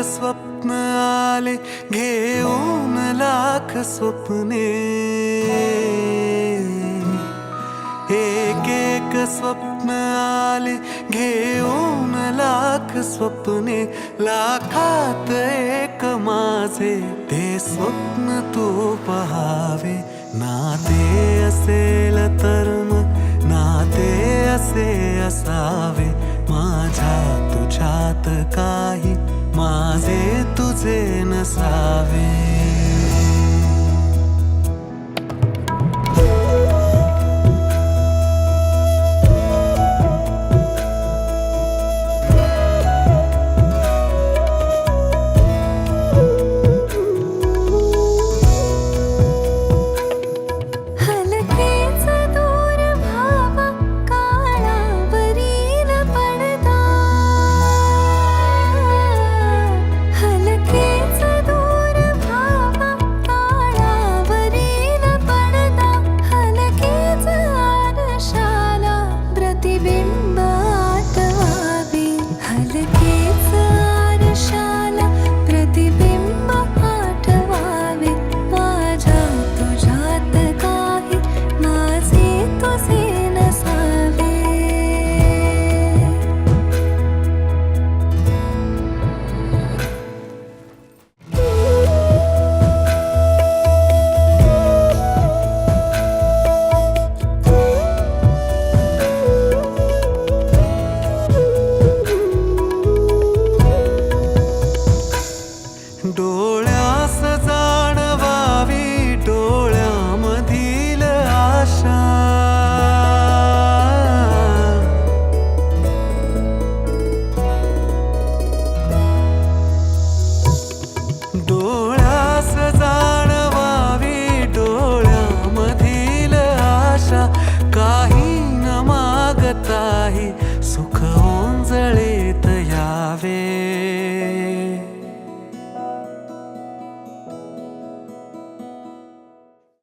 स्वप्न आले घेऊन लाख स्वप्ने, एक एक स्वप्न आले घेऊन लाख स्वप्ने, लाखात एक माझे ते स्वप्न तू पहावे. नाते असेल तर मग नाते असे असावे, माझ्या तुझ्यात काही माझे तुझे नसावे.